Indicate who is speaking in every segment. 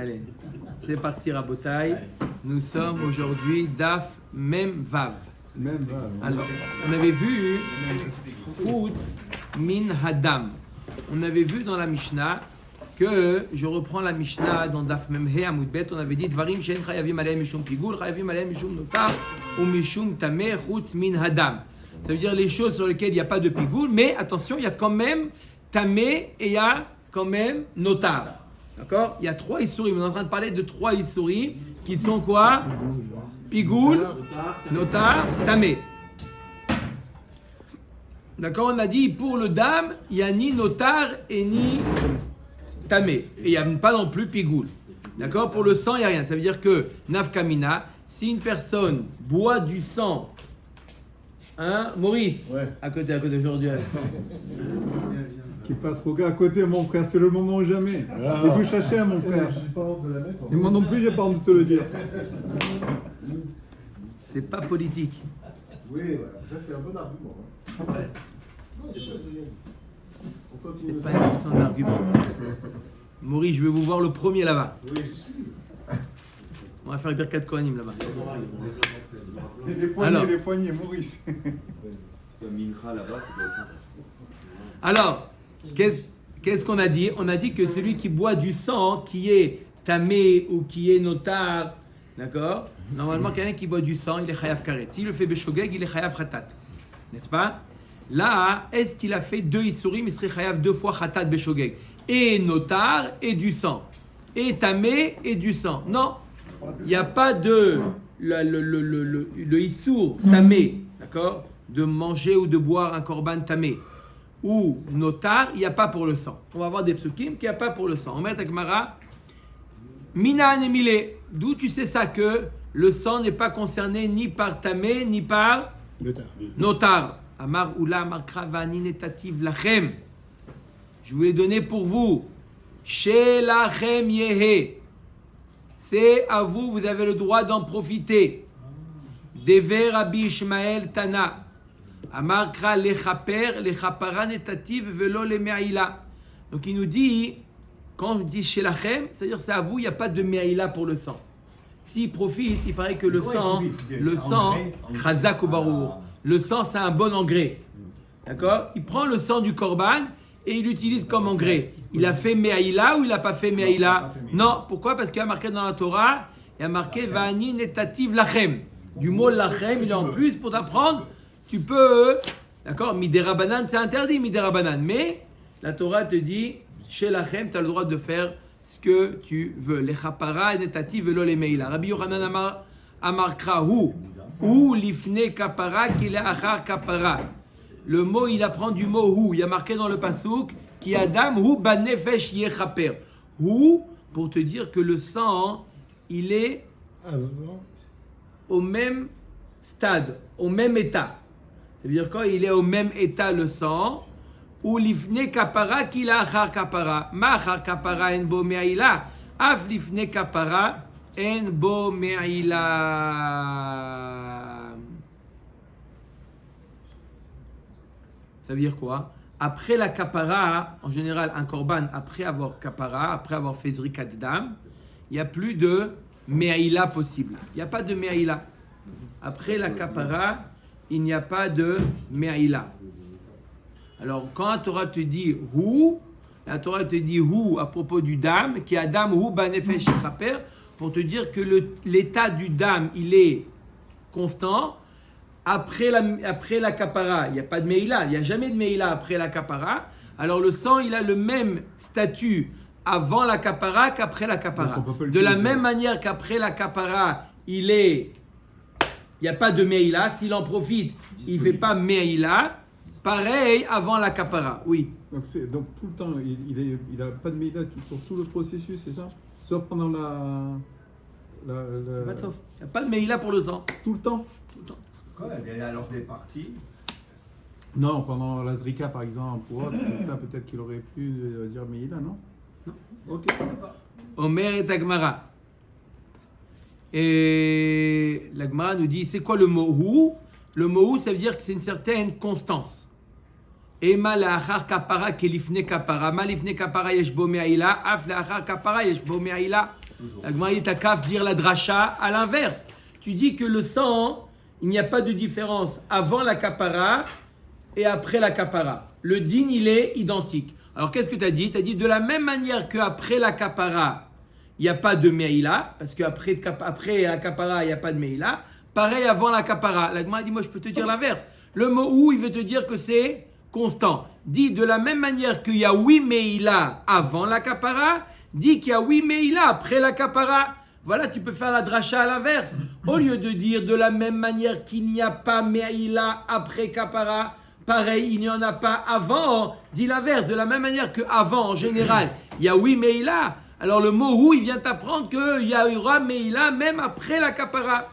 Speaker 1: Allez, c'est parti Rabotai. Nous sommes aujourd'hui Daf Mem Vav. Alors, on avait vu Chutz Min Hadam. On avait vu dans la Mishnah que, je reprends la Mishnah dans Daf Mem He Amud Bet, on avait dit Dvarim Shen Chayavim Aleim Mishum Pigul, Chayavim Aleim Mishum Notar, ou Mishum Tameh Chutz Min Hadam. Ça veut dire les choses sur lesquelles il n'y a pas de Pigul, mais attention, il y a quand même Tameh et il y a quand même Notar. D'accord? Il y a 3 Issourim. On est en train de parler de 3 Issourim qui sont quoi? Pigoul, Notar, Tamé. D'accord? On a dit pour le dam, il n'y a ni Notar et ni Tamé. Et il n'y a pas non plus Pigoul. D'accord? Pour le sang, il n'y a rien. Ça veut dire que Nafkamina, si une personne boit du sang, hein, Maurice?
Speaker 2: Ouais.
Speaker 1: À côté aujourd'hui.
Speaker 3: Qu'il fasse Roga à côté, mon frère, c'est le moment ou jamais. Et tout chercher à mon frère.
Speaker 2: J'ai pas honte de la mettre.
Speaker 3: Et moi non plus, j'ai pas envie de te le dire.
Speaker 1: C'est pas politique.
Speaker 2: Oui, ouais. Ça c'est un bon argument. Hein. Non, c'est pas on continue.
Speaker 1: C'est pas une question d'argument. Maurice, je vais vous voir le premier là-bas.
Speaker 2: Oui, je suis.
Speaker 1: On va faire Birkat Kohanim là-bas.
Speaker 3: Et les poignets, Maurice.
Speaker 4: Mincha là-bas, ça doit être sympa.
Speaker 1: Alors, qu'est-ce qu'on a dit? On a dit que celui qui boit du sang, qui est tamé ou qui est notar, d'accord? Normalement, quelqu'un qui boit du sang, il est chayav karet. S'il le fait beshogeg, il est chayav khatat. N'est-ce pas? Là, est-ce qu'il a fait 2 issourim? Il serait chayav 2 fois khatat beshogeg. Et notar et du sang. Et tamé et du sang. Non, il n'y a pas de le issour tamé, d'accord? De manger ou de boire un korban tamé. Ou notar, il n'y a pas pour le sang. On va voir des psukim qu'il n'y a pas pour le sang. On met à Gemara, Mina Nemile. D'où tu sais ça que le sang n'est pas concerné ni par tamé ni par notar. Amar Ula Amar Kravani Netativ Lachem. Je vous l'ai donné pour vous. Chez Lachem Yehe. C'est à vous, vous avez le droit d'en profiter. Dever Rabbi Ishmael Tana. Amarkra lechaper, lechapara netativ velo le me'aïla. Donc il nous dit, quand on dit chez lachem, c'est-à-dire c'est à vous, il n'y a pas de me'aïla pour le sang. S'il profite, il paraît que le sang, chazak ou barour, le sang c'est un bon engrais. D'accord? Il prend le sang du korban et il l'utilise comme engrais. Il a fait me'aïla ou il n'a pas fait me'aïla? Non, pourquoi? Parce qu'il y a marqué dans la Torah, il y a marqué vani netativ lachem. Du mot lachem, il est en plus pour t'apprendre. Tu peux, d'accord, midérabanan, c'est interdit, midérabanan. Mais la Torah te dit, chez lachem, tu as le droit de faire ce que tu veux. Les chapara, netati, velo les meila. Rabbi Yochanan amar krahu, ou lifne kapara, qu'il est achar kapara. Le mot, il apprend du mot hu. Il y a marqué dans le pasouk, qui adam, hu banefesh yechaper. Hu, pour te dire que le sang, il est au même stade, au même état. Ça veut dire quand il est au même état le sang, ou lifne kapara qu'il a achar kapara. Ma achar kapara en bo me'aila, af lifne kapara en bo me'aila. Ça veut dire quoi? Après la kapara, en général un korban, après avoir kapara, après avoir fait zrikat dam, il n'y a plus de me'aila possible. Il n'y a pas de me'aila. Après la kapara, il n'y a pas de me'aila. Alors, quand la Torah te dit hu, la Torah te dit hu à propos du dam, qui est adam hu banefesh chaper, pour te dire que l'état du dam, il est constant. Après la kapara, il n'y a pas de me'ila, il n'y a jamais de me'ila après la kapara. Alors, le sang, il a le même statut avant la kapara qu'après la kapara. De la même manière qu'après la kapara, il n'y a pas de me'ila. S'il en profite, il ne fait pas me'ila. Pareil avant la kapara, oui.
Speaker 3: Donc tout le temps, il n'a pas de médaille pour tout le processus, c'est ça? Sauf pendant
Speaker 1: Il n'y a pas de me'ila pour le sang.
Speaker 3: tout le temps?
Speaker 1: Tout le temps.
Speaker 4: Quoi, alors des parties?
Speaker 3: Non, pendant la Zrika par exemple, ou autre, ça peut-être qu'il aurait pu dire Meïla, non?
Speaker 1: Non.
Speaker 3: Ok.
Speaker 1: Omer et Agmara. Et l'Agmara nous dit, c'est quoi le mot hu? Le mot hu, ça veut dire que c'est une certaine constance. Ema la'achar kapara kelifne kapara. Ma lifne kapara yesh bo me'aila. Af la'achar kapara yesh bo me'aila. La Gemara dit, t'as qu'à dire la dracha à l'inverse. Tu dis que le sang, il n'y a pas de différence avant la kapara et après la kapara. Le din, il est identique. Alors qu'est-ce que tu as dit? Tu as dit de la même manière qu'après la kapara, il n'y a pas de meïla, parce qu'après la kapara, il n'y a pas de meïla. Pareil avant la kapara. La Gemara dit, moi je peux te dire l'inverse. Le mot ou, il veut te dire que c'est constant. Dis de la même manière qu'il y a oui meïla avant la kapara, dis qu'il y a oui meïla après la kapara. Voilà, tu peux faire la dracha à l'inverse. Au lieu de dire de la même manière qu'il n'y a pas meïla après kapara, pareil, il n'y en a pas avant, dis l'inverse. De la même manière qu'avant, en général, il y a oui meïla. Alors le mot ou, il vient t'apprendre qu'il y aura meïla même après la kapara.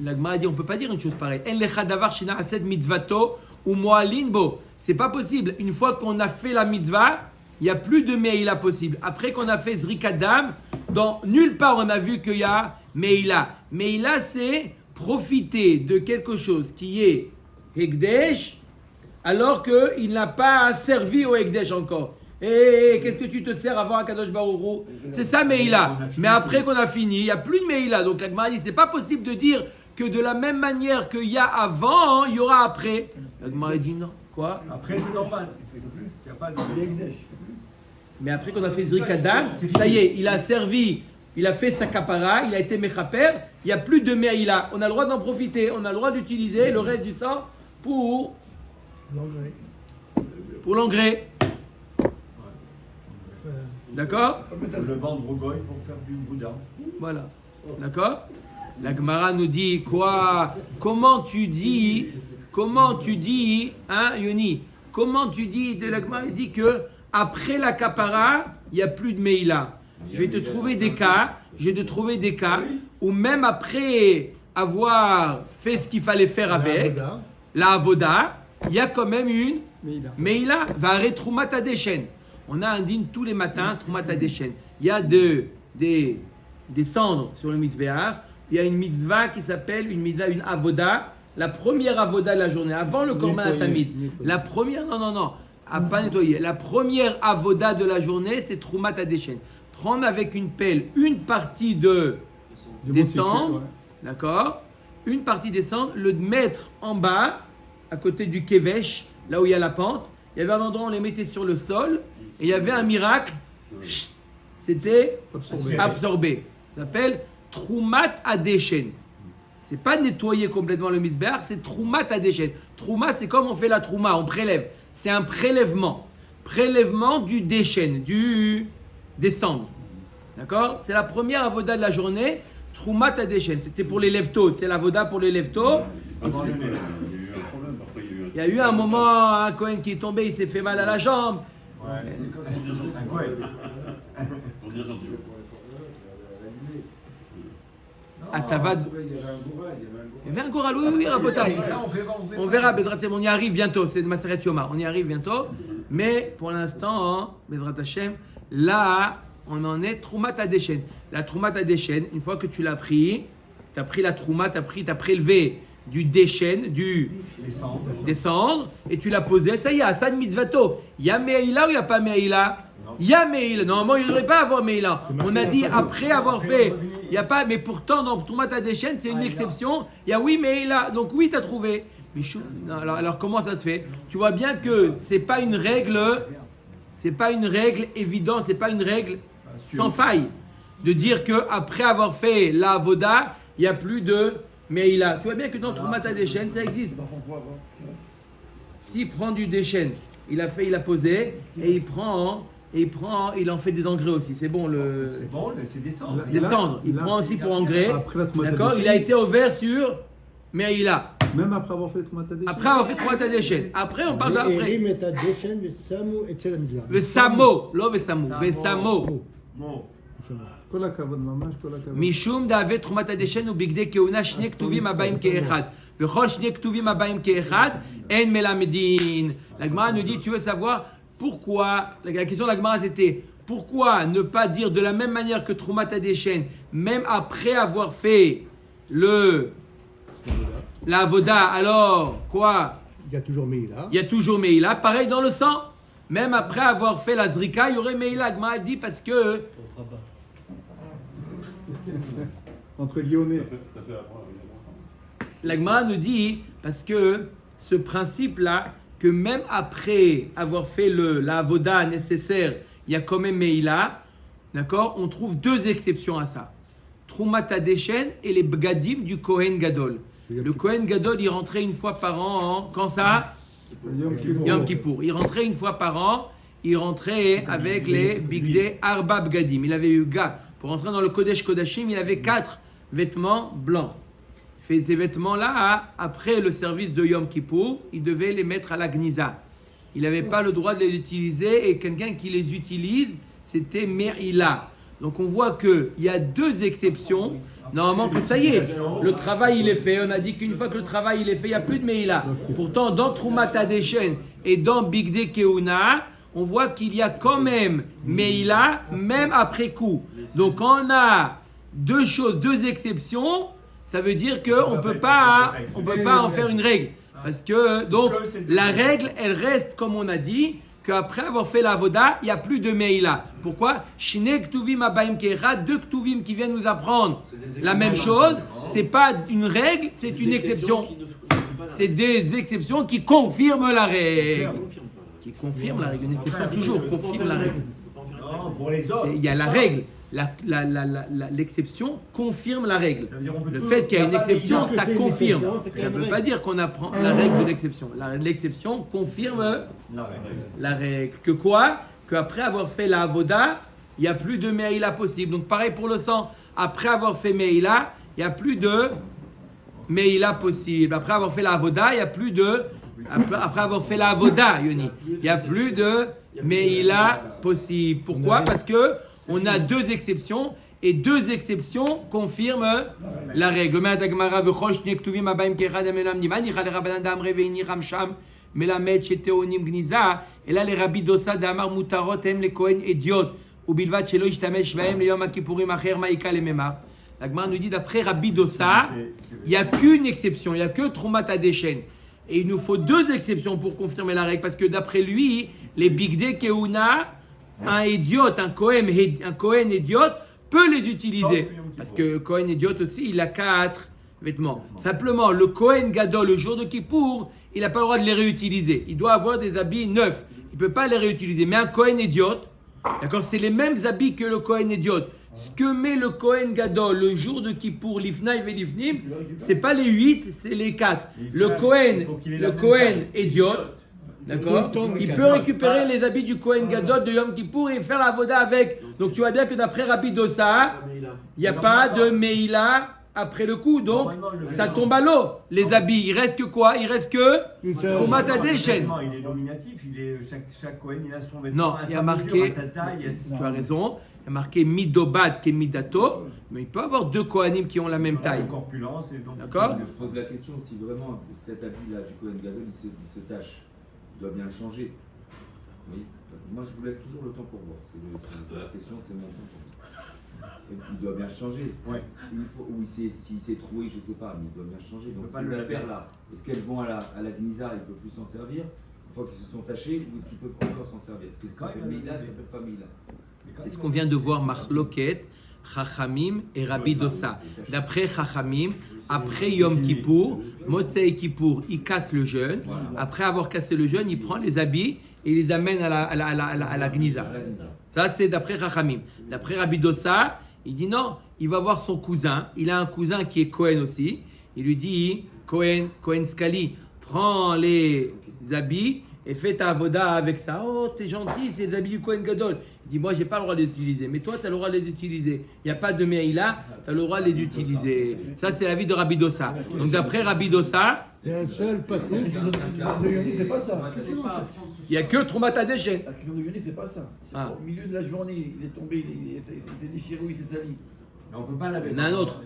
Speaker 1: La Gemara dit, on ne peut pas dire une chose pareille. En lecha davar shina ased mitzvato ou moalin bo. C'est pas possible. Une fois qu'on a fait la mitzvah, il n'y a plus de meïla possible. Après qu'on a fait zrikadam, dans nulle part on a vu qu'il y a meïla. Meïla, c'est profiter de quelque chose qui est hekdesh, alors qu'il n'a pas servi au hekdesh encore. Et qu'est-ce que tu te sers avant Akadosh Baruch Hu? C'est ça meïla. Mais après qu'on a fini, il n'y a plus de meïla. Donc la Gemara dit, c'est pas possible de dire que de la même manière qu'il y a avant, il y aura après. La Gemara dit non. Quoi?
Speaker 4: Après, c'est normal. Il n'y a pas de.
Speaker 1: Mais après qu'on a fait Zrikadam, ça y est, il a servi, il a fait sa kapara, il a été mechaper, il n'y a plus de meïla. On a le droit d'en profiter, on a le droit d'utiliser le reste du sang pour l'engrais. D'accord?
Speaker 4: Le vendre au goy pour faire du boudin.
Speaker 1: Voilà. D'accord? La Gemara nous dit quoi? Comment tu dis, hein, Yoni? Comment tu dis, de la Gemara dit que après la kapara, il n'y a plus de meïla. Je vais te trouver des cas, où même après avoir fait ce qu'il fallait faire avec, la avoda, il y a quand même une meïla. Va arrêter troumat adeshen. On a un dîne tous les matins, troumat adeshen. Il y a des cendres sur le misbéar. Il y a une mitzvah qui s'appelle une avoda. La première avoda de la journée, avant le korban atamid. La première, non, à pas nettoyer. La première avoda de la journée, c'est troumat adeshen. Prendre avec une pelle une partie des cendres, d'accord? Une partie des cendres, le mettre en bas, à côté du kevesh, là où il y a la pente. Il y avait un endroit où on les mettait sur le sol, et il y avait un miracle, c'était absorbé. Ça s'appelle troumat adeshen. C'est pas nettoyer complètement le misbéar, c'est troumat adeshen. Trouma, c'est comme on fait la trouma, on prélève. C'est un prélèvement. Prélèvement du deshen, des cendres. D'accord? C'est la première avoda de la journée, troumat adeshen. C'était pour les leftos, c'est l'avoda pour les leftos. Il y a eu un moment, un Cohen qui est tombé, il s'est fait mal à la jambe.
Speaker 4: Ouais, c'est comme un Cohen.
Speaker 5: Pour dire gentil.
Speaker 1: Atavad. Il y avait un goral, oui, Rabotai. On verra, Bezrat Hashem, on y arrive bientôt. C'est de Maseret Yoma, on y arrive bientôt. Mais pour l'instant, Bezrat Hashem, là, on en est Troumat Adeshen. La Troumat Adeshen, une fois que tu l'as pris, tu as pris la Troumat, tu as prélevé du Deshen, des cendres, et tu l'as posé. Ça y est, Hassan Mitzvato. Il y a Meïla ou il n'y a pas Meïla? Il y a Meïla. Normalement, il ne devrait pas avoir Meïla. On a dit après avoir fait. Il n'y a pas, mais pourtant, dans Troumat Adeshen, c'est une exception. Il y a oui, Meïla. Donc oui, tu as trouvé. Mais alors, comment ça se fait? Tu vois bien que c'est pas une règle évidente, c'est pas une règle sans faille. De dire qu'après avoir fait la avoda, il n'y a plus de Meïla. Tu vois bien que dans Troumat Adeshen, ça existe. S'il prend du Deshen, il a posé, et il en fait des engrais aussi. C'est bon,
Speaker 4: c'est bon, c'est des cendres.
Speaker 1: Des cendres. Il prend aussi pour engrais. D'accord? Il a été ouvert sur Meïla.
Speaker 3: Même après avoir fait Troumat Adeshen.
Speaker 1: Après avoir fait Troumat Adeshen. Après, on parle d'après. Le Samo. Lo Vesamo. Vesamo.
Speaker 3: כל הכבוד, ממש כל הכבוד.
Speaker 1: משום דאבי תרומת הדשן ובגדי כהונה שני כתובים הבאים כאחד. וכל שני כתובים הבאים כאחד, אין מלמדין. La Gemara nous dit, tu veux savoir pourquoi, la question de la Gemara c'était, pourquoi ne pas dire de la même manière que Troumat Adeshen, même après avoir fait la avoda, alors quoi?
Speaker 2: Il y a toujours Meïla.
Speaker 1: Il y a toujours Meïla. Pareil dans le sang. Même après avoir fait la zrika, il y aurait Meïla. La Gemara dit parce que
Speaker 3: Entre Lyonnais.
Speaker 5: T'as fait apprendre.
Speaker 1: La Gemara nous dit, parce que ce principe-là, que même après avoir fait la avoda nécessaire, il y a quand même Meïla, d'accord, on trouve deux exceptions à ça. Troumat Hadeshen et les Bgadim du Kohen Gadol. Le Kohen Gadol, il rentrait une fois par an, quand ça Yom Kippour. Il rentrait une fois par an, il rentrait avec les Bigdei Arba Bgadim. Il avait eu pour rentrer dans le Kodesh Kodashim, il avait 4 vêtements blancs. Il fait ces vêtements-là, après le service de Yom Kippour, il devait les mettre à la Gniza. Il n'avait pas le droit de les utiliser et quelqu'un qui les utilise, c'était Me'ila. Donc on voit qu'il y a deux exceptions. Normalement que ça y est, le travail il est fait. On a dit qu'une fois que le travail il est fait, il n'y a plus de Meïla. Pourtant dans Troumat Hadeshen et dans Bigdei Keuna, on voit qu'il y a quand même Meïla, même après coup. Donc quand on a deux choses, deux exceptions, ça veut dire qu'on ne peut pas en faire une règle. Parce que donc la règle, elle reste comme on a dit, qu'après avoir fait la voda, il n'y a plus de Meïla. Pourquoi? Shine Ktuvim Abaim Keira, deux Ktuvim qui viennent nous apprendre la même chose. C'est pas une règle, c'est une exception. C'est des exceptions qui confirment la règle. Qui confirment la règle. Une exception toujours confirme la règle.
Speaker 4: Non, pour les autres.
Speaker 1: Il y a la règle. L'exception confirme la règle. Le fait qu'il y a une exception, ça confirme. Ça ne veut pas dire qu'on apprend la règle de l'exception. L'exception confirme la règle. Que quoi? Qu'après avoir fait la avoda, il n'y a plus de meïla possible. Donc pareil pour le sang. Après avoir fait meïla, il n'y a plus de meïla possible. Après avoir fait la avoda, il n'y a plus de... Après avoir fait la avoda, Yoni, il n'y a plus de meïla possible. Pourquoi? Parce que on a deux exceptions et deux exceptions confirment la règle. Et là, les rabbis d'Ossa d'Amar Mutarot aiment les Kohen Ediot. ובלבד שלא ישתמש בהם ליום הכיפורים אחר מעיקה לממר. La Gemara nous dit d'après Rabbi Dossa, il n'y a qu'une exception, il n'y a que Troumat Hadeshen. Et il nous faut deux exceptions pour confirmer la règle, parce que d'après lui, les Bigdei Keuna, un Kohen idiot peut les utiliser. Parce que Kohen idiot aussi, il a 4 vêtements. Simplement, le Kohen Gadol, le jour de Kippour, il n'a pas le droit de les réutiliser. Il doit avoir des habits neufs. Il ne peut pas les réutiliser. Mais un Kohen idiot, d'accord, c'est les mêmes habits que le Kohen idiot. Ce que met le Kohen Gadol le jour de Kippour, l'Ifnaï et l'Ifnim, c'est pas les 8, c'est les 4. Le Kohen idiot, d'accord, il peut récupérer les habits du Kohen Gadol de Yom Kippour et faire la voda avec. Donc tu vois bien que d'après Rabbi Dossa, il n'y a pas de Meïla après le coup, donc ça tombe à l'eau. Les habits, il reste que quoi? Il reste que Troumat Hadeshen.
Speaker 4: Il est nominatif, chaque Kohen il a son vêtement.
Speaker 1: Non, il y a marqué, tu as raison, il y a marqué Midobad Kemidato, mais il peut y avoir deux Kohanim qui ont la même taille. D'accord?
Speaker 6: Je pose la question si vraiment cet habit-là du Kohen Gadol il se tache, il doit bien le changer. Oui. Moi je vous laisse toujours le temps pour voir. La question c'est mon temps pour voir. Il doit bien changer. Ouais. Ou s'il s'est troué, je ne sais pas, mais il doit bien changer. Donc ces affaires-là, est-ce qu'elles vont à la Gnisa, il ne peut plus s'en servir une fois qu'ils se sont tachés, ou est-ce qu'il peut encore s'en servir? Est-ce que ça s'appelle Meïla, ça s'appelle pas Meïla?
Speaker 1: C'est ce qu'on vient de voir, Marloket, Chachamim et Rabbi Dossa. D'après Chachamim, après Yom Kippour, Motzei Kippour, il casse le jeûne. Après avoir cassé le jeûne, il prend les habits et il les amène à la Gnisa. Ça, c'est d'après Chachamim. D'après Rabbi Dossa, il dit non, il va voir son cousin. Il a un cousin qui est Cohen aussi. Il lui dit, Cohen Scali, prends les habits et fais ta avoda avec ça. Oh, t'es gentil, c'est les habits du Cohen Gadol. Il dit, moi, j'ai pas le droit de les utiliser. Mais toi, tu as le droit de les utiliser. Il n'y a pas de Meïla, tu as le droit de les utiliser. Ça, c'est l'avis de Rabbi Dossa. Donc, d'après Rabbi Dossa,
Speaker 2: il y a un seul patron.
Speaker 7: De Yoni, c'est pas ça.
Speaker 1: il n'y a que Troumat Hadeshen.
Speaker 7: La question de Yoni, c'est pas ça. C'est au milieu de la journée, il est tombé, il s'est déchiré, il s'est sali.
Speaker 4: Mais on peut pas laver.
Speaker 1: Il y en a un autre.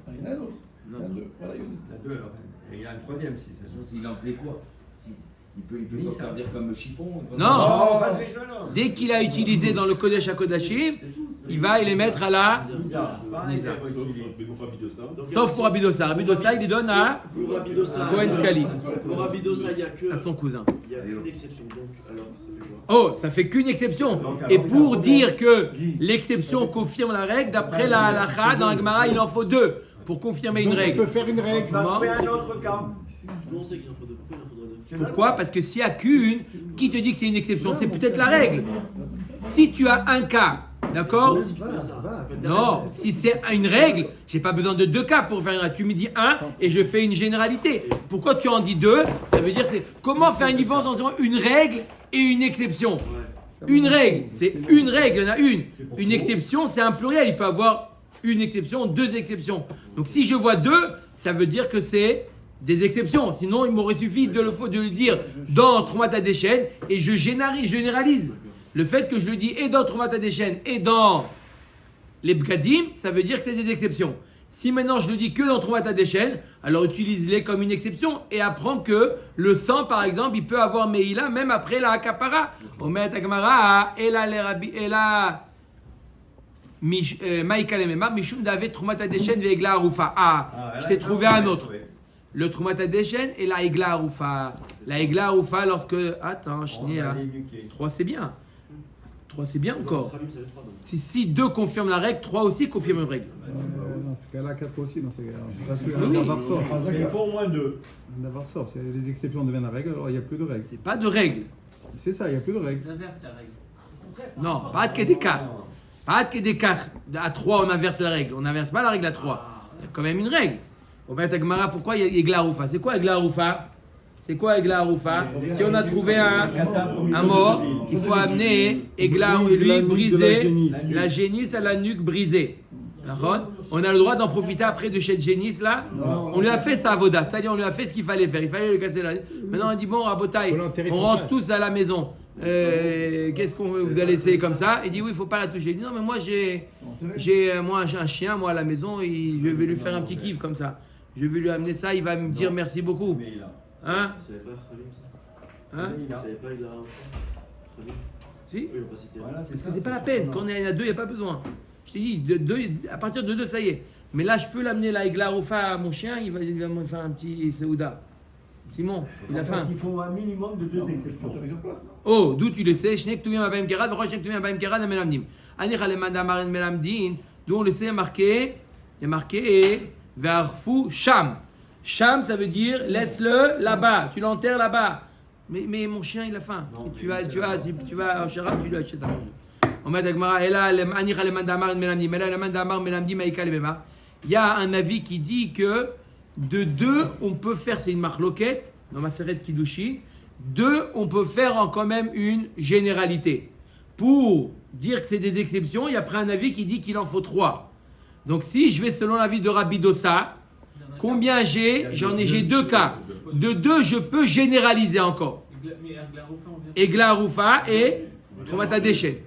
Speaker 7: Il y en a un autre. Il y en a deux. Voilà, Yoni.
Speaker 4: Il y en a deux alors. Et il y a un troisième si ça se trouve.
Speaker 6: S'il en faisait quoi? Il peut s'en servir comme chiffon?
Speaker 1: Non. Dès qu'il a utilisé dans le Kodesh HaKodashim, il va les mettre à la...
Speaker 4: Nisa, pas
Speaker 1: Nisa.
Speaker 5: Mais pour Rabidosa.
Speaker 1: Sauf pour Rabidosa. Rabidosa, il les donne à
Speaker 8: Pour Rabidosa,
Speaker 1: Cohen Scali,
Speaker 8: pour Rabidosa, il n'y a
Speaker 1: à son cousin.
Speaker 8: qu'une exception. Donc, alors, ça fait quoi?
Speaker 1: Oh, ça fait qu'une exception.
Speaker 4: Donc, alors,
Speaker 1: Et
Speaker 4: c'est
Speaker 1: pour
Speaker 4: un
Speaker 1: dire que l'exception confirme la règle, d'après la halakha, dans la Gemara, il en faut deux pour confirmer une
Speaker 2: Donc, on peut
Speaker 1: règle.
Speaker 2: faire une règle.
Speaker 4: On va
Speaker 1: Comment
Speaker 4: trouver un autre cas.
Speaker 8: Nous, on sait qu'il en faut deux. Pourquoi il en faudrait deux?
Speaker 1: Pourquoi? Parce que s'il n'y a qu'une, qui te dit que c'est une exception? C'est peut-être la règle. Si tu as un cas, d'accord?
Speaker 8: Si tu peux faire ça, ça peut être des
Speaker 1: Non,
Speaker 8: règles.
Speaker 1: si c'est une règle, j'ai pas besoin de deux cas pour faire une règle. Tu me dis un et je fais une généralité. Pourquoi tu en dis deux? Ça veut dire c'est comment faire une différence entre une règle et une exception. Une règle, c'est une règle, il y en a une. Une exception, c'est un pluriel. Il peut avoir une exception, deux exceptions. Donc si je vois deux, ça veut dire que c'est des exceptions. Sinon, il m'aurait suffi de le dire dans Troumat Hadeshen et je généralise. Le fait que je le dis et dans Troumat Hadeshen et dans les Bgadim, ça veut dire que c'est des exceptions. Si maintenant je le dis que dans Troumat Hadeshen, alors utilise-les comme une exception et apprends que le sang, par exemple, il peut avoir Meïla même après la Akapara. Omer Tagamara, Ela le Rabbi, Ela Maïka le Memar, Mishum Davet Troumat Hadeshen ve'Egla Arufa. Ah, je t'ai trouvé un autre. Le Troumat Hadeshen et la Egla Arufa. La Egla Arufa, lorsque. Attends, je n'ai. 3 c'est bien. 3 c'est bien encore.
Speaker 8: Khamim, ça fait trois, donc.
Speaker 1: Si 2 confirment la règle, 3 aussi confirment une règle.
Speaker 3: Dans ce cas-là, 4 aussi, dans ce cas-là. C'est pas plus
Speaker 1: Oui.
Speaker 3: un Varsov.
Speaker 4: Mais il faut au moins deux.
Speaker 3: Un Varsov, si les exceptions deviennent la règle, alors il n'y a plus de règle.
Speaker 1: C'est pas de règle.
Speaker 3: C'est ça, il n'y a plus de règle.
Speaker 1: Non, pas de quai d'écart. Pas de quai d'écart. À 3, on inverse la règle. On n'inverse pas la règle à 3. Il y a quand même une règle. Au Beit Agmara, pourquoi il y a Egla Arufa? C'est quoi Egla Arufa? C'est quoi Egla Arufa? Si on a trouvé un mort, il faut amener Egla
Speaker 3: Brise la
Speaker 1: lui
Speaker 3: nuque de la
Speaker 1: briser
Speaker 3: génisse.
Speaker 1: la génisse à la nuque brisée. D'accord? On a le droit d'en profiter après de cette génisse là? On lui a fait sa avoda, c'est-à-dire on lui a fait ce qu'il fallait faire. Il fallait lui casser la. Maintenant on dit bon, Rabotaï,
Speaker 2: Faut l'enterrer
Speaker 1: on
Speaker 2: sur
Speaker 1: rentre
Speaker 2: place.
Speaker 1: tous à la maison. Qu'est-ce qu'on vous allez essayer comme ça? Il dit oui, il faut pas la toucher. Il dit non, mais moi j'ai un chien moi à la maison et je vais lui faire un petit kiff comme ça. Je vais lui amener ça, il va me dire merci beaucoup.
Speaker 4: Mais il a.
Speaker 1: Hein?
Speaker 8: Ça savait pas Khamim, ça?
Speaker 1: Hein?
Speaker 8: Ça savait pas, il a. Khamim?
Speaker 1: Si?
Speaker 8: Oui, ils ont pas cité.
Speaker 4: Voilà,
Speaker 1: Parce que c'est pas la peine. Quand on est à 2, il n'y a pas besoin. Je t'ai dit, à partir de 2, ça y est. Mais là, je peux l'amener la Egla Arufa à mon chien, il va me faire un petit Seouda. Simon, il a faim.
Speaker 4: Il faut un minimum de deux exceptions.
Speaker 1: Oh, d'où tu le sais? Shnek Tuvim Abaim Kerad, Rosh Shnek Tuvim Abaim Kerad, Melamdim. Ani Chalemanda Marin Melamdin, d'où on le sait, il y a marqué Verfou Sham. Sham, ça veut dire laisse-le là-bas, tu l'enterres là-bas. Mais mon chien, il a faim.
Speaker 4: Non,
Speaker 1: Tu vas au Shara, tu lui achètes à manger. On met Dagmara, il y a un avis qui dit que de 2, on peut faire, c'est une marloquette, dans ma Maseret Kiddushin, 2, on peut faire quand même une généralité. Pour dire que c'est des exceptions, il y a après un avis qui dit qu'il en faut 3. Donc si je vais selon l'avis de Rabbi Dossa, combien j'ai? J'ai 2 cas. De 2, je peux généraliser encore. Egla Arufa et Troumat Hadeshen.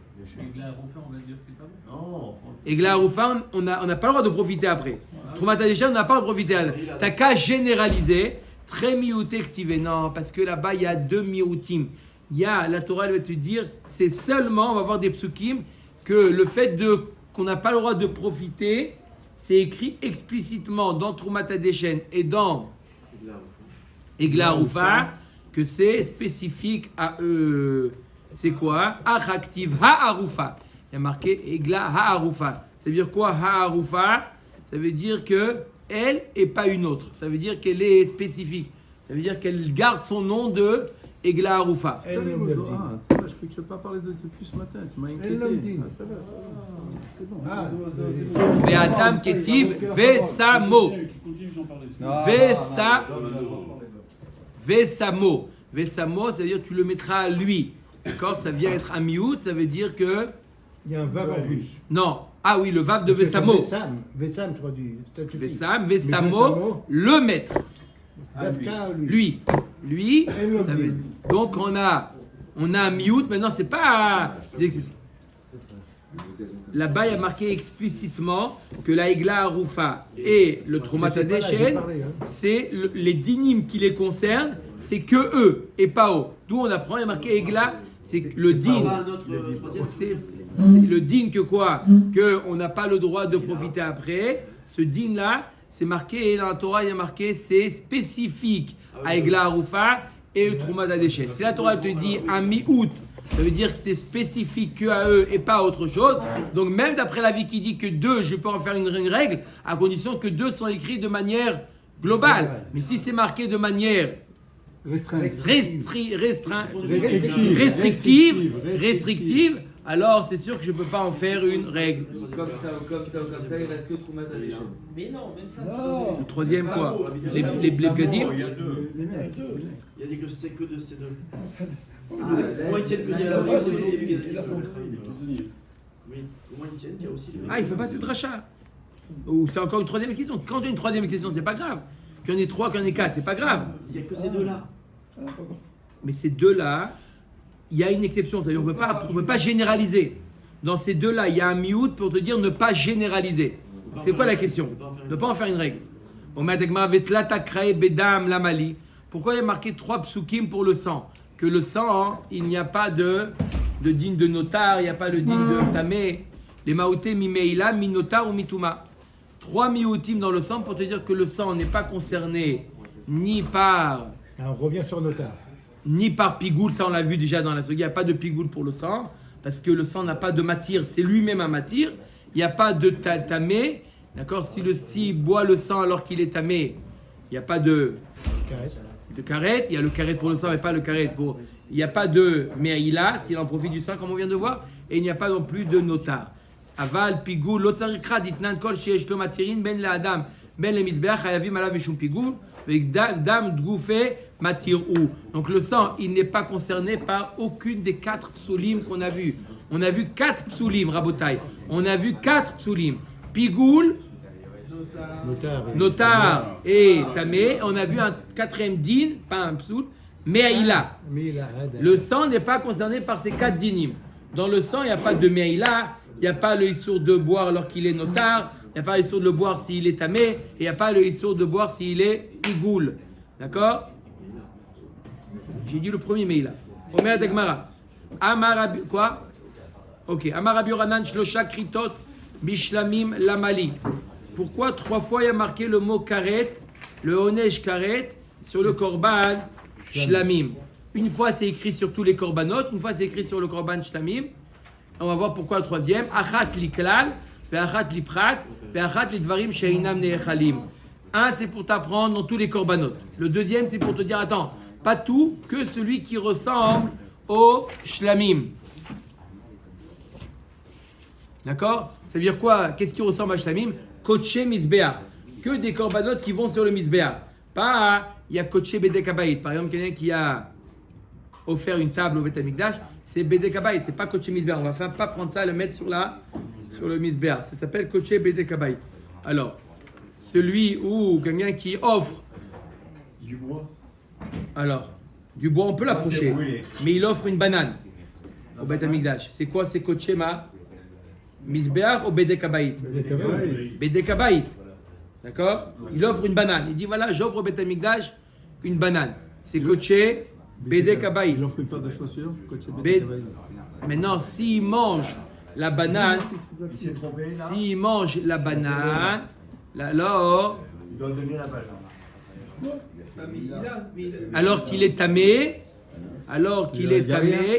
Speaker 4: Non.
Speaker 1: Egla Arufa, on n'a pas le droit de profiter après. Troumat Hadeshen, on n'a pas le droit de profiter. T'as qu'à généraliser. Très miouté activé. Non, parce que là-bas, il y a 2 mioutim. La Torah, elle va te dire, c'est seulement, on va voir des psukim, que le fait qu'on n'a pas le droit de profiter, c'est écrit explicitement dans Troumat Hadeshen et dans Egla Arufa, que c'est spécifique à eux. C'est quoi? Achaktiv ha'arufa. Il y a marqué Egla ha'arufa. Ça veut dire quoi ha'arufa? Ça veut dire que elle et pas une autre. Ça veut dire qu'elle est spécifique. Ça veut dire qu'elle garde son nom de Egla Arufa.
Speaker 3: Ça va, je crois que je ne vais pas parler depuis ce matin, tu m'as inquiété. Ça va, c'est bon.
Speaker 1: Ve'atam ketiv ve'samo. Ve'samo. Ve'samo, ça veut dire que tu le mettras à lui. D'accord? Ça vient être un miout, ça veut dire que...
Speaker 2: Il y a un vav en plus.
Speaker 1: Non. Ah oui, le vav de Ve'samo.
Speaker 2: Vessam, tu dis.
Speaker 1: Ve'samo, le maître.
Speaker 2: Davka,
Speaker 1: Lui, ça veut... donc on a un miout, maintenant c'est pas... Là-bas, il y a marqué explicitement que la Egla Arufa et le Troumat Hadeshen, c'est les dynimes qui les concernent, c'est que eux et pas eux. D'où on apprend, il y a marqué Egla, c'est que le
Speaker 8: Pas
Speaker 1: din.
Speaker 8: un autre troisième.
Speaker 1: C'est le din que quoi? Que on n'a pas le droit de profiter après. Ce din là, c'est marqué dans la Torah, il y a marqué, c'est spécifique à Egla Arufa et Trouma d'Adéchet. Si la Torah te dit un mi-août, ça veut dire que c'est spécifique que à eux et pas à autre chose. Donc même d'après l'avis qui dit que 2, je peux en faire une règle, à condition que 2 sont écrits de manière globale. Mais si c'est marqué de manière restrictive, alors c'est sûr que je ne peux pas en faire une règle.
Speaker 6: Comme ça, il reste que Troumat à l'échelle.
Speaker 8: Mais non, même ça.
Speaker 1: Le troisième quoi? Les bgadim.
Speaker 8: Il y a dit que c'est que de ces deux. Comment ils tiennent qu'il y a aussi les bgadim? Oui, comment ils tiennent qu'il y a aussi les bgadim?
Speaker 1: Ah, il ne faut pas cette rachat. Ou c'est encore une troisième question. Quand tu as une troisième question, c'est pas grave. Qu'il y en ait 3, qu'il y en ait 4, c'est pas grave.
Speaker 8: Il n'y a que ces deux-là.
Speaker 1: Mais ces deux-là, il y a une exception. C'est-à-dire qu'on ne peut pas généraliser. Dans ces deux-là, il y a un miout pour te dire ne pas généraliser. C'est quoi la question? Ne pas en faire une règle. Pourquoi il y a marqué 3 psukim pour le sang? Que le sang, il n'y a pas de digne de notar, il n'y a pas de digne de tamé. Les maoté mimeila, minotar ou mituma. 3 mioutim dans le sang pour te dire que le sang n'est pas concerné ni par
Speaker 2: On revient sur notar.
Speaker 1: ni par pigoule, ça on l'a vu déjà dans la sugi, il n'y a pas de pigoule pour le sang, parce que le sang n'a pas de matière, c'est lui-même un matière, il n'y a pas de tamé, d'accord? Si boit le sang alors qu'il est tamé, il n'y a pas de carrette, il y a le carrette pour le sang mais pas le carrette pour... Il n'y a pas de me'aïla, s'il en profite du sang comme on vient de voir, et il n'y a pas non plus de notar. Aval, pigoule, lotzarikra, ditnan kol sheyesh lo matirin, ben la adam, ben le misbeach, hayavim alav mishum pigoule, avec dam dgoufé matir ou. Donc le sang, il n'est pas concerné par aucune des 4 psulim qu'on a vus. On a vu 4 psulim, rabotai. On a vu 4 psulim. Pigoul, notar et tamé. On a vu un 4e din, pas un psoul, me'aïla. Le sang n'est pas concerné par ces 4 dinim. Dans le sang, il n'y a pas de me'aïla, il n'y a pas le issour de boire alors qu'il est notar. Il n'y a pas l'histoire de le boire s'il est tamé, et il n'y a pas l'histoire de boire s'il est igoul. D'accord? J'ai dit le premier mail là. Omer Degmara. Amarabi. Quoi? Ok. Amarabi Yoranan Shlosha Kritot Bishlamim Lamali. Pourquoi 3 fois il y a marqué le mot karet, le onesh karet, sur le korban shlamim? Une fois c'est écrit sur tous les korbanot, une fois c'est écrit sur le korban shlamim. On va voir pourquoi le troisième. Achat liklal. Un, c'est pour t'apprendre dans tous les korbanot. Le deuxième, c'est pour te dire, attends, pas tout, que celui qui ressemble au shlamim. D'accord? Ça veut dire quoi? Qu'est-ce qui ressemble à shlamim? Koché misbeach. Que des korbanot qui vont sur le misbeach. Pas, il y a koché bedekabaït. Par exemple, quelqu'un qui a offert une table au Beth Amikdash, c'est bedekabaït, c'est pas koché misbeach. On va pas prendre ça et le mettre sur le misbeach. Ça s'appelle koché bedekabaït. Alors, celui ou quelqu'un qui offre
Speaker 7: Du bois.
Speaker 1: alors du bois, on peut l'approcher, mais il offre une banane au Beth Amikdash. C'est quoi? C'est koché ma misbeach ou bedekabaït? Bedekabaït. D'accord? Il offre une banane. Il dit voilà, j'offre au Beth Amikdash une banane. C'est koché bedekabaït.
Speaker 3: Il offre une paire de chaussures.
Speaker 1: Maintenant, s'il mange la banane,
Speaker 4: Il s'est trompé là.
Speaker 1: s'il mange la banane, alors,
Speaker 4: Il doit donner la page.
Speaker 1: alors qu'il est tamé,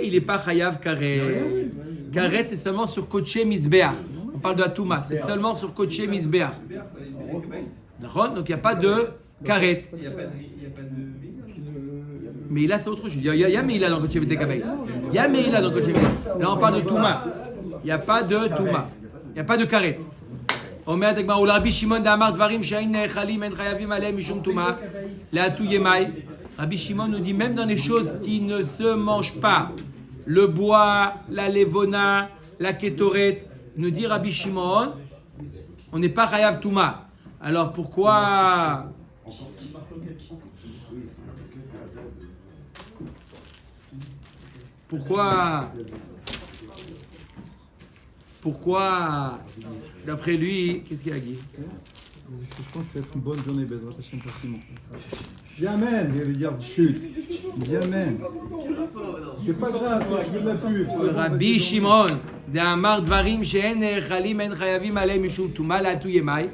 Speaker 1: il n'est pas chayav karet. Karet, c'est seulement sur koché misbeach. On parle de la touma, c'est seulement sur koché misbeach. D'accord? Donc il n'y a pas de karet. Mais là, c'est autre chose. Il y a Meila dans Koché Bedekabaït. Il y a Meila dans Koché Bedekabaït. Là, on parle de Touma. Il n'y a pas de Touma. Il n'y a pas de karet. Omer Degmar, ou Rabbi Shimon d'Amar Dvarim, Shain Nechalim, En Chayavim Alem, Mishum Touma, Leatou Yemai. Rabbi Shimon nous dit, même dans les choses qui ne se mangent pas, le bois, la levona, la kétoret, nous dit Rabbi Shimon, on n'est pas Chayav Touma. Alors pourquoi Pourquoi, d'après lui, qu'est-ce qu'il a dit?
Speaker 3: Je pense que ça va être une bonne journée, Bezrat Hashem, pour Simon. Dis Amen, il veut dire chute. Dis Amen. C'est pas grave, je veux de la pub. c'est bon,
Speaker 1: רבי
Speaker 3: vas-y,
Speaker 1: שמעון, דאמר דברים שאין נאכלים, אין חייבים עליהם משום טומאה להטויי מאי,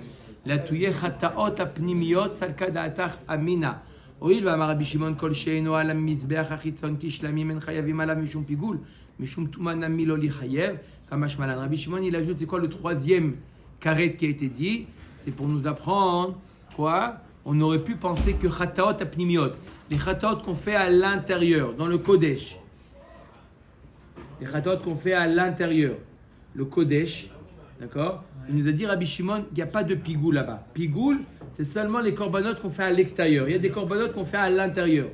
Speaker 1: להטויי חטאות הפנימיות, צדקה דעתך אמינא. הואיל ואמר רבי שמעון כל שאינו על המזבח החיצון כשלמים אין חייבים עליו משום פיגול, משום טומאה נמי לא לחייב, כמשמע לן. רבי שמעון il ajoute c'est quoi le troisième carré qui a été dit? C'est pour nous apprendre quoi? On aurait pu penser que chataot apnimiot, les chataot qu'on fait à l'intérieur, dans le Kodesh, les chataot qu'on fait à l'intérieur, le Kodesh, d'accord? Il nous a dit Rabbi Shimon, il n'y a pas de pigoul là-bas. Pigoul, c'est seulement les corbanotes qu'on fait à l'extérieur. Il y a des corbanotes qu'on fait à l'intérieur,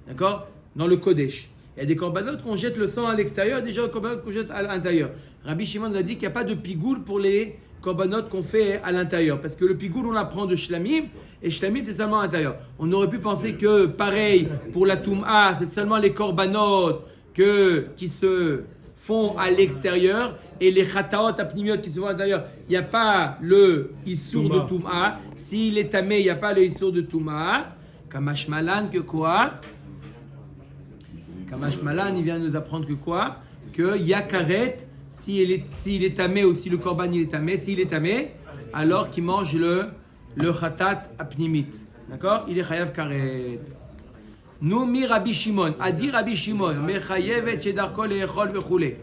Speaker 1: d'accord? Dans le Kodesh. Il y a des corbanotes qu'on jette le sang à l'extérieur, des corbanotes qu'on jette à l'intérieur. Rabbi Shimon nous a dit qu'il n'y a pas de pigoul pour les corbanotes qu'on fait à l'intérieur. Parce que le pigoul, on apprend de shlamim, et shlamim, c'est seulement à l'intérieur. On aurait pu penser que, pareil, pour la toum'a, c'est seulement les corbanotes qui se font à l'extérieur, et les chataot apnimiot qui se font à l'intérieur. Il n'y a pas le issour de toum'a. S'il est tamé, il n'y a pas le issour de toum'a. Kamash malan, que quoi? Kamash malan, il vient nous apprendre que quoi? Que yakaret, s'il est tamé ou si le korban il est tamé, s'il est tamé, alors qu'il mange le khatat apnimit. D'accord? Il est chayav karet. Nous mi Rabbi Shimon, a dit Rabbi Shimon, mechayevet shedarko leechol vechule.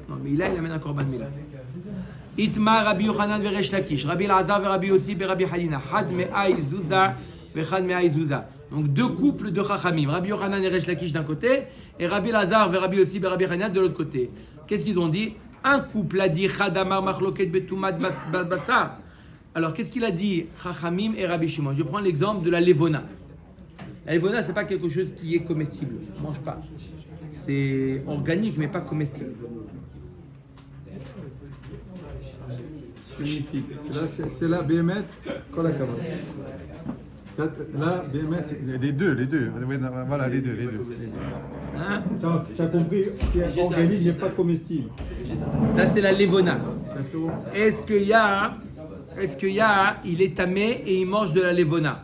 Speaker 1: Non, mais là il amène un korban mila. Itma Rabbi Yochanan veresh Lakish, Rabbi Elazar Rabbi Yossi Rabbi Halina, Had me'ay Zuza vechad me'ay Zuza. Donc deux couples de Chachamim, Rabbi Yochanan et Resh Lakish d'un côté, et Rabbi Elazar Rabbi Yossi Rabbi Halina de l'autre côté. Qu'est-ce qu'ils ont dit? Un couple a dit Chad amar machloket betumat basar. Alors qu'est-ce qu'il a dit Chachamim et Rabbi Shimon? Je prends l'exemple de la levona. La levona, c'est pas quelque chose qui est comestible, on mange pas. C'est organique mais pas comestible.
Speaker 3: magnifique. C'est là, Béhémet, Kol HaKavod. Là, Béhémet, les deux. Voilà, les deux.
Speaker 1: Hein?
Speaker 3: Tu as compris, c'est organique, mais pas comestible.
Speaker 1: Ça, c'est la levona. Est-ce qu'il y a, il est tamé et il mange de la levona?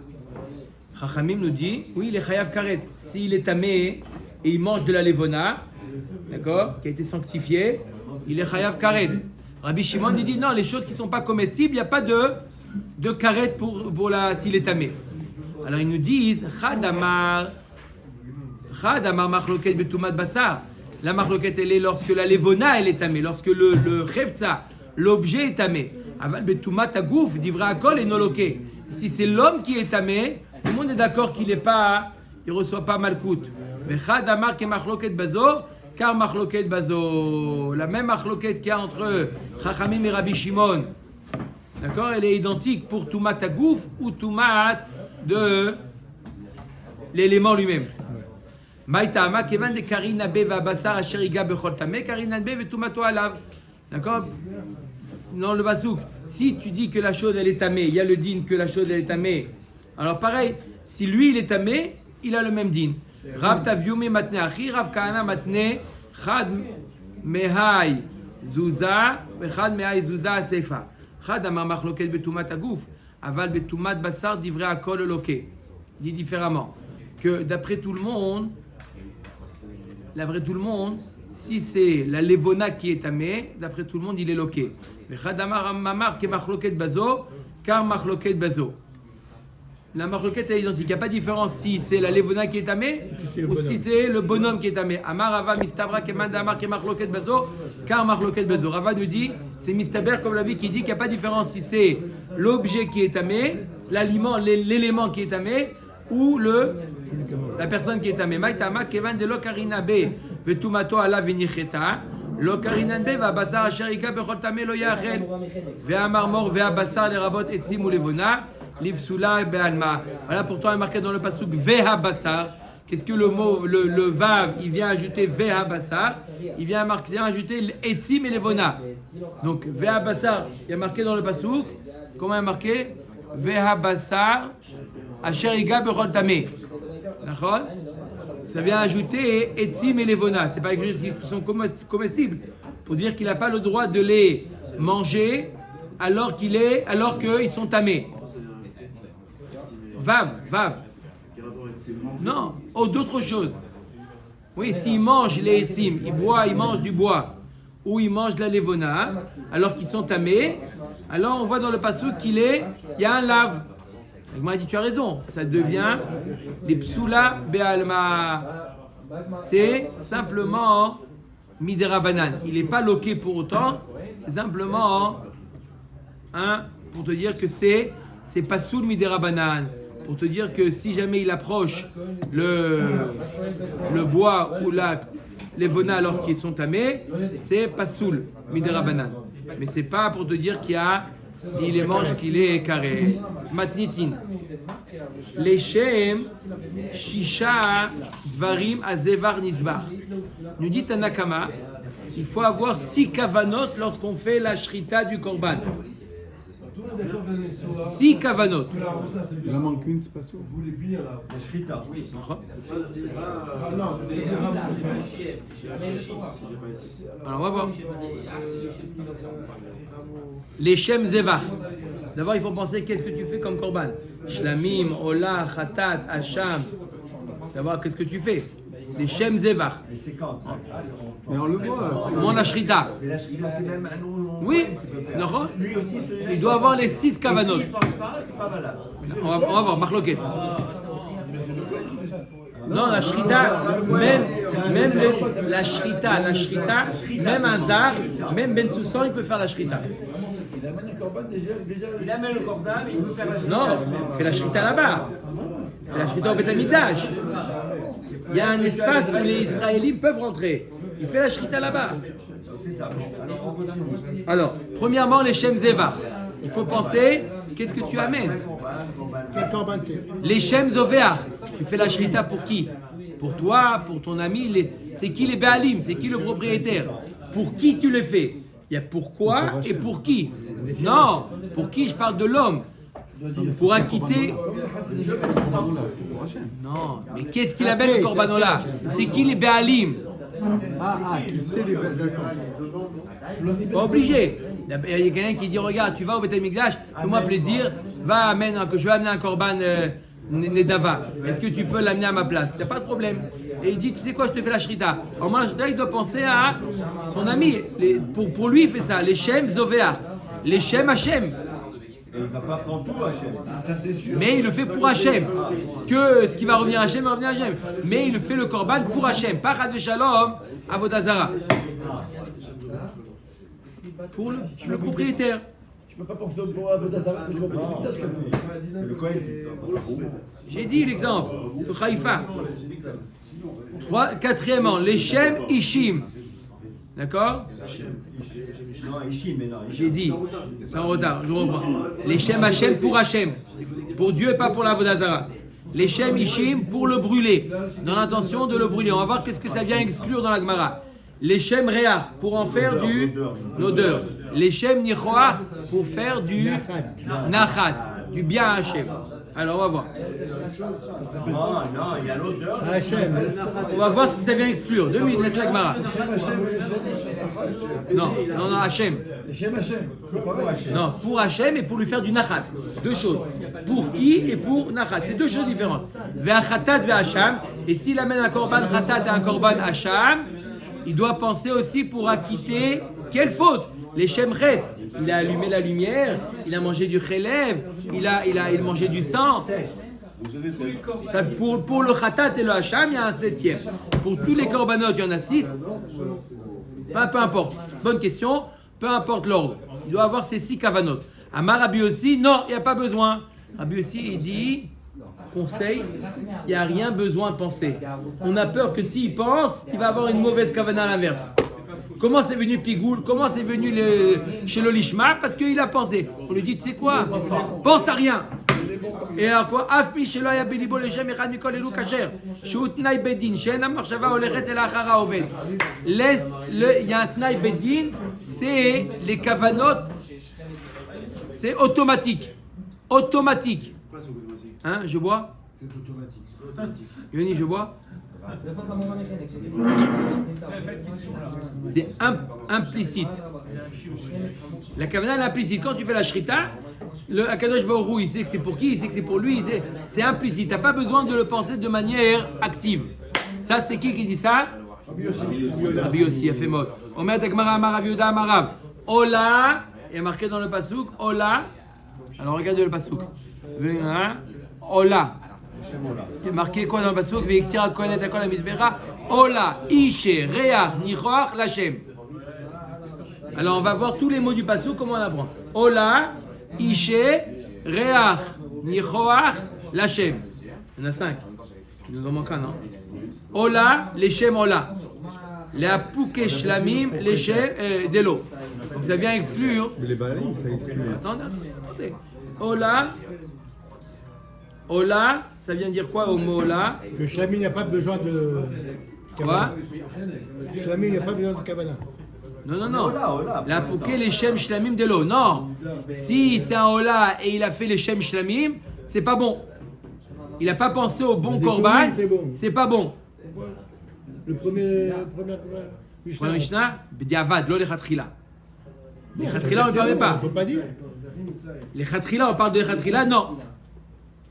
Speaker 1: Chachamim nous dit, oui, il est chayav karet. S'il est tamé et il mange de la levona, d'accord, qui a été sanctifiée, il est chayav karet. Rabbi Shimon il dit non, les choses qui ne sont pas comestibles, il n'y a pas de karet pour s'il est tamé. Alors ils nous disent, Chadamar machloket betumat basar. La machloket elle est lorsque la levona elle est tamée, lorsque le chefza, l'objet est tamé. Aval betumat agouf, divra akol et noloke. Si c'est l'homme qui est tamé, tout le monde est d'accord qu'il ne reçoit pas malkout. Mais Chadamar ke machloket bazo, car machloket bazo. La même machloket qu'il y a entre Chachamim et Rabbi Shimon. D'accord, elle est identique pour tumat agouf ou tumat de l'élément lui-même. Maïtama kevan de karina be va basar asheriga bechol tamé karina be vetumato alav. D'accord? Dans le basouk, si tu dis que la chose elle est tamée, il y a le din que la chose elle est tamée. Alors pareil, si lui il est tamé, il a le même din. Rav tavyume matne achi, Rav kahana matne chad mehay zuza, chad mehay zuza seifa. Chad amar machloket betumat agouf. Aval betumat basar divrei akol loke. Dit différemment que d'après tout le monde, si c'est la levona qui est tamée, d'après tout le monde il est loqué. Mais chadamar mamar ke machloket bazo, car machloket bazo. La machloket est identique. Il n'y a pas de différence si c'est la levona qui est tamée ou si c'est le bonhomme qui est tamé. Amar Rava mistabra ke mandamar ke machloket bazo, car machloket bazo. Rava nous dit, c'est mistaber comme la vie qui dit qu'il n'y a pas de différence si c'est l'objet qui est tamé, l'aliment, l'élément qui est tamé, ou la personne qui est tamé. Maïtama kevan de lokarina be vetumato ala venicheta lokarina be va basar asherika bechol tamé lo yachel ve'amar mor ve'abasar les rabot etzim ou levona livsula be'alma. Voilà pourtant est marqué dans le pasuk ve'habasar. Qu'est-ce que le mot le vav il vient ajouter ve'habasar, il vient ajouter etzim et levona. Donc ve'habasar il y a marqué dans le pasuk, comment il y a marqué ve'habasar Asher iga bechol tamé. D'accord? ça vient ajouter etzim et levona. C'est pas quelque chose qui sont comestibles. Pour dire qu'il n'a pas le droit de les manger alors qu'ils sont tamés. Vav. Non, d'autres choses. Oui, s'il mange les etzim, il mange du bois, ou il mange de la levona, alors qu'ils sont tamés, alors on voit dans le passouk il y a un lave. Il m'a dit, tu as raison, ça devient les psoula be'alma. C'est simplement midera banane. Il n'est pas loqué pour autant, c'est simplement pour te dire que c'est pas sous le midera banane. Pour te dire que si jamais il approche le bois ou les vonas alors qu'ils sont tamés, c'est pas sous le midera banane. Mais c'est pas pour te dire s'il les mange qu'il est carré. Matnitin. Leshem, Shisha, Dvarim, Azevar, Nizbar. Nous dit Tanakama, il faut avoir 6 kavanot lorsqu'on fait la shrita du korban. 6 kavanot.
Speaker 3: Il en manque une, c'est pas sûr.
Speaker 2: Vous voulez bien la shrita.
Speaker 1: Alors on va voir. Les Shem Zevar. D'abord il faut penser qu'est-ce que tu fais comme korban. Shlamim, Ola, Khatat, Hacham. Savoir qu'est-ce que tu fais. Les Shem Zevar.
Speaker 3: Mais on le voit.
Speaker 1: Comment la shrita.
Speaker 4: Et la shrita, c'est même un nom.
Speaker 1: Oui,
Speaker 4: Lui aussi,
Speaker 1: il doit avoir les 6 kavanot.
Speaker 4: S'il ne pense pas, c'est pas valable.
Speaker 1: On va voir, Marloquet. Non, la shrita, la shrita, même un zar, même Ben Soussan, il peut faire la shrita.
Speaker 7: Il amène un corban déjà.
Speaker 4: Il amène le corban, mais il peut faire la shrita.
Speaker 1: Non, il fait la shrita là-bas. Il fait la shrita au Beth Amikdash. Il y a un espace où les Israélites peuvent rentrer. Il fait la shrita là-bas.
Speaker 4: C'est ça.
Speaker 1: Alors, premièrement, les Shem Zevar. Il faut penser, qu'est-ce que tu amènes? Les Shem Zovear. Tu fais la shrita pour qui? Pour toi, pour ton ami. C'est qui les Béalim? C'est qui le propriétaire? Pour qui tu le fais? Il y a pourquoi et pour qui? Non, pour qui? Je parle de l'homme. Pour acquitter. Non, mais qu'est-ce qu'il amène le corbanola? C'est qui les Béalim?
Speaker 3: Qui c'est les belles, d'accord.
Speaker 1: Pas obligé. Il y a quelqu'un qui dit regarde, tu vas au Beth Amikdash, fais-moi plaisir, que je vais amener un korban Nedava. Est-ce que tu peux l'amener à ma place? Il n'y a pas de problème. Et il dit tu sais quoi, je te fais la shrita. En moins la shrita, il doit penser à son ami. Pour lui, il fait ça. Les Shem Zovear. Les Shem Hachem.
Speaker 4: Et il ne va pas prendre tout, Hachem. Ça, c'est sûr.
Speaker 1: Mais il le fait pour Hachem. Ce qui va revenir à Hachem va revenir à Hachem. Mais il le fait le korban pour Hachem. Pas Chad Veshalom, Avodazara. Pour le propriétaire.
Speaker 7: Tu peux pas penser au bois de Dazara que tu vas péter une tasse comme
Speaker 4: C'est le Kohen.
Speaker 1: J'ai dit l'exemple de Haïfa. Quatrièmement, les Shem Ishim. D'accord?
Speaker 4: Non, Ishim, mais non.
Speaker 1: J'ai dit, c'est en retard, je reprends. Les Shem Hachem pour Hachem. Pour Dieu et pas pour la Vodazara. Les Shem Ishim pour le brûler. Dans l'intention de le brûler. On va voir qu'est-ce que ça vient exclure dans la Gemara. Les Shem Réar pour en faire l'odeur. Les Shem Nichoar pour faire du Nachat, du bien à Hachem. Alors on va voir.
Speaker 4: Non, il y a l'odeur.
Speaker 1: On va voir ce que ça vient exclure. 2 minutes, laisse la Gemara. Non, Hachem. Non, pour Hachem et pour lui faire du Nachat. 2 choses. Pour qui et pour Nachat. C'est 2 choses différentes. Ve'achatat ve'Hacham. Et s'il amène un korban Chatat et un korban Hacham, il doit penser aussi pour acquitter quelle faute? Les Shemchet, il a allumé la lumière, il a mangé du chelev, il a mangé du sang. Ça, pour le Khatat et le Hacham, il y a un 7e. Pour tous les korbanot, il y en a 6. Peu importe. Bonne question. Peu importe l'ordre. Il doit avoir ces 6 kavanot. Amar Rabbi aussi, non, il n'y a pas besoin. Rabbi aussi, il dit, conseil, il n'y a rien besoin de penser. On a peur que s'il pense, il va avoir une mauvaise kavana à l'inverse. Comment c'est venu Pigoul? Comment c'est venu chez l'Olishma? Parce qu'il a pensé. On lui dit, tu sais quoi? Pense à rien. Et alors quoi? Afmi shelo haya belibo leshem echad mikol elu kasher. Shu tnai bedin. She'ena machshava olechet el achara oved. Il y a un tnai bedin, c'est les kavanot. C'est automatique. Automatique. Hein, je bois?
Speaker 2: C'est automatique.
Speaker 1: Yoni, je bois. C'est implicite. La kavana est implicite. Quand tu fais la shrita, le Akadosh Baruch Hu, il sait que c'est pour qui, il sait que c'est pour lui, c'est implicite. Tu n'as pas besoin de le penser de manière active. Ça, c'est qui dit ça? Rabbi Yossi, il a fait mot. Omer Tekmara Amar Rav Yehuda Amar Rav. Ola, il y a marqué dans le pasouk, Ola. Alors regardez le pasouk. Ola. Il y a marqué quoi dans le pasouk? Ve'iktir Kohen et Akol HaMizbecha. Ola, Ishe, Reach, Nichoach, Lachem. Alors on va voir tous les mots du pasouk, comment on apprend. Ola, Ishe, Reach, Nichoach, Lachem. Il y en a 5. Il nous en manque un, non? Ola, Leshem Ola. La Pouke Shlamim, Leshem Delo. Donc ça vient exclure.
Speaker 3: Mais les balaïs, ça exclut.
Speaker 1: Attendez. Ola. Ola, ça vient dire quoi au mot Ola?
Speaker 2: Que Shlamim n'a pas besoin de.
Speaker 1: Quoi?
Speaker 2: Shlamim n'a pas besoin de Kavana.
Speaker 1: Non. La Pouke Leshem Shlamim Delo. Non. Si c'est un Ola et il a fait Leshem Shlamim, c'est pas bon. Il n'a pas pensé au bon korban, c'est pas bon.
Speaker 2: Le premier
Speaker 1: Mishnah, B'diavad, lo lechatchila. Les Khatrila, on ne permet pas.
Speaker 2: On ne peut pas dire.
Speaker 1: Les Khatrila, on parle de Khatrila, non.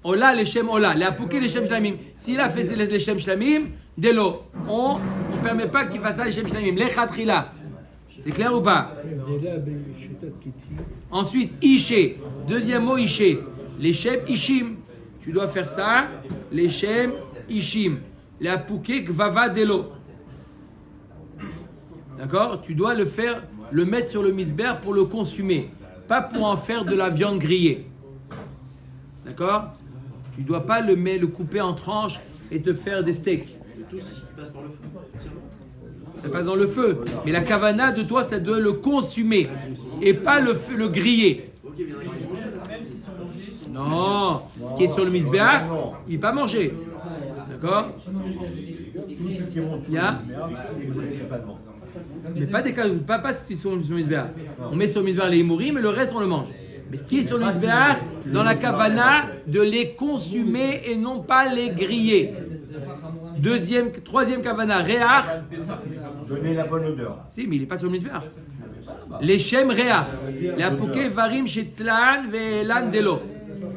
Speaker 1: Ola, les Shem Ola. Les Apouké, les Shem Shlamim. S'il a fait les Shem Shlamim, de l'eau. On ne permet pas qu'il fasse ça, les Shem Shlamim. Les Khatrila. C'est clair ou pas? Ensuite, Ishe. Deuxième mot, Ishe. Les Shem Ishim. Tu dois faire ça. Les Shem Ishim. Les Apouké, Gvava, de l'eau. D'accord? Tu dois le faire, le mettre sur le misber pour le consumer, pas pour en faire de la viande grillée. D'accord? Tu ne dois pas le couper en tranches et te faire des steaks.
Speaker 8: Tout ce qui passe par le feu.
Speaker 1: Ça passe dans le feu. Mais la kavana de toi, ça doit le consumer et pas le griller.
Speaker 8: Ok, il y en a qui sont mangés.
Speaker 1: Non, ce qui est sur le misber, il n'est pas mangé. D'accord? Il y a. Mais pas ce qui est sur le misbéar. On met sur le misbéar les hémouris, mais le reste on le mange. Mais ce qui est sur le misbéar, dans la kavana, de les consumer et non pas les griller. Troisième kavana, réach.
Speaker 4: Donner la bonne odeur.
Speaker 1: Si, mais il n'est pas sur le misbéar. Les shem réach. Les apouké varim shetzlan ve'elan delo.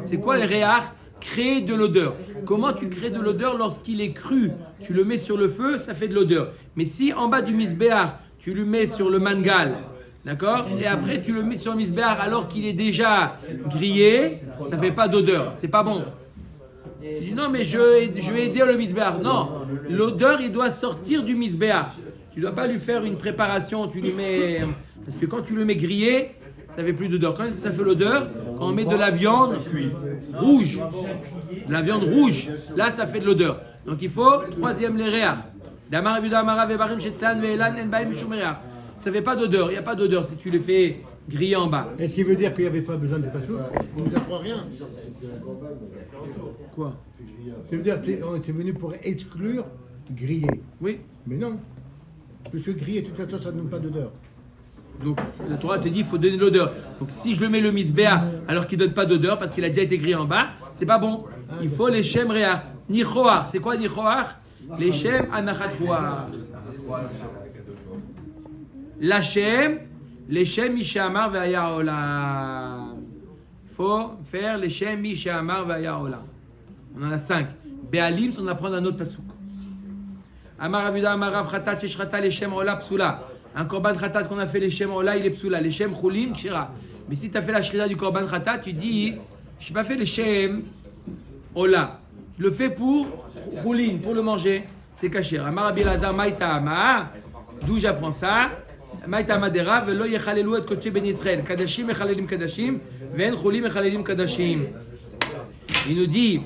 Speaker 1: C'est quoi les réach? Créer de l'odeur. Comment tu crées de l'odeur lorsqu'il est cru? Tu le mets sur le feu, ça fait de l'odeur. Mais si en bas du misbéar, tu le mets sur le mangal, d'accord? Et après tu le mets sur le misbéar alors qu'il est déjà grillé, ça fait pas d'odeur. C'est pas bon. Je dis non mais je vais aider le misbéar. Non, l'odeur il doit sortir du misbéar. Tu dois pas lui faire une préparation, tu lui mets... Parce que quand tu le mets grillé, ça fait plus d'odeur. Quand ça fait l'odeur, quand on met de la viande rouge, là ça fait de l'odeur. Donc il faut, troisième, les réach. Ça fait pas d'odeur, il n'y a pas d'odeur si tu les fais griller en bas.
Speaker 2: Est-ce qu'il veut dire qu'il n'y avait pas besoin de passouk? On ne nous apprend rien.
Speaker 1: Quoi?
Speaker 2: Ça veut dire que c'est venu pour exclure griller.
Speaker 1: Oui.
Speaker 2: Mais non. Parce que griller, de toute façon, ça ne donne pas d'odeur.
Speaker 1: Donc la Torah te dit qu'il faut donner de l'odeur. Donc si je le mets le misbéa alors qu'il ne donne pas d'odeur parce qu'il a déjà été grillé en bas, c'est pas bon. Il faut les shem réach. Nichoach, c'est quoi nichoach? Les shem anachatrouach. La shem, les shem mishamar ve'aya olam. Il faut faire les shem mishamar ve'aya olam. On en a 5. Be'alim, on apprend un autre pasouk. Amar Avuda Amar Rav Khatat Sheshrata les shem ola psula. Un korban khatat qu'on a fait les shem ola, il est psula. Les shem chulin, kshira. Mais si tu as fait la shrida du korban khatat, tu dis, je n'ai pas fait les shem ola. Je le fais pour chulin, pour le manger. C'est kasher. Amar Rabbi Elazar Maïta Ama. D'où j'apprends ça? Maïta Amadera, velo yechalelu et kodesh ben Israël. Kadashim echalelim kadashim, ven chulim echalelim kadashim. Il nous dit,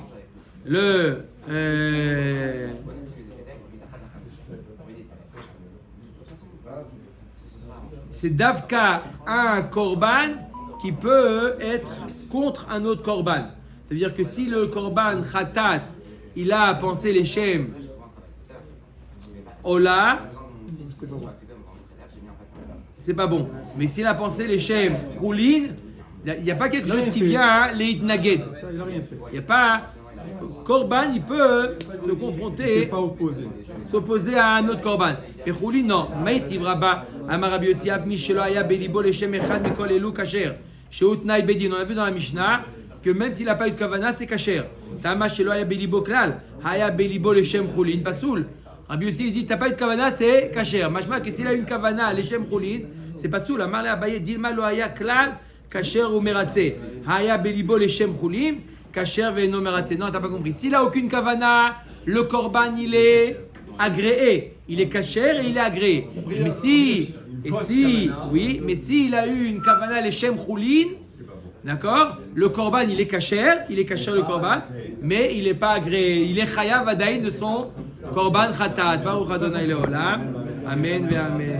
Speaker 1: c'est Davka un korban qui peut être contre un autre korban. Ça veut dire que si le korban khatat, il a pensé les shem ola, c'est pas bon. Mais s'il a pensé les shem choulin, il n'y a pas quelque chose qui vient les itnaged.
Speaker 2: Ça, il n'a rien fait.
Speaker 1: Il n'y a pas Korban, il peut se confronter,
Speaker 3: C'est pas opposé.
Speaker 1: s'opposer à un autre korban. Et Choulin, non. Maïtiv Rabba, Amar Rabbi Yossi, Av Mishelo Aya Belibo Leshem Echad Mikol Elu Kasher. Chez Utnai Bedin, on a vu dans la Mishnah que même s'il n'a pas eu de kavana, c'est kasher. Tama Shelo Aya Belibo Klal, Aya Belibo Leshem Choulin, Pasoul. Rabbi Yossi dit t'as pas eu de kavana, c'est kasher. Machma que s'il a eu une kavana, Leshem Choulin, c'est Pasoul. Amar le Abaye, Dilma Lo Aya Klal, Kasher ou Meratze. Aya Belibo Leshem Choulin. Kasher ve'eno meratze. Non, t'as pas compris. S'il a aucune kavana, le korban il est agréé. Il est kasher et il est agréé. Mais si, oui, mais s'il a eu une kavana leshem choulin, d'accord, le korban il est kasher le korban, mais il n'est pas agréé. Il est chayav adaïn de son korban khatat. Baruch Adonai leolam. Amen ve amen.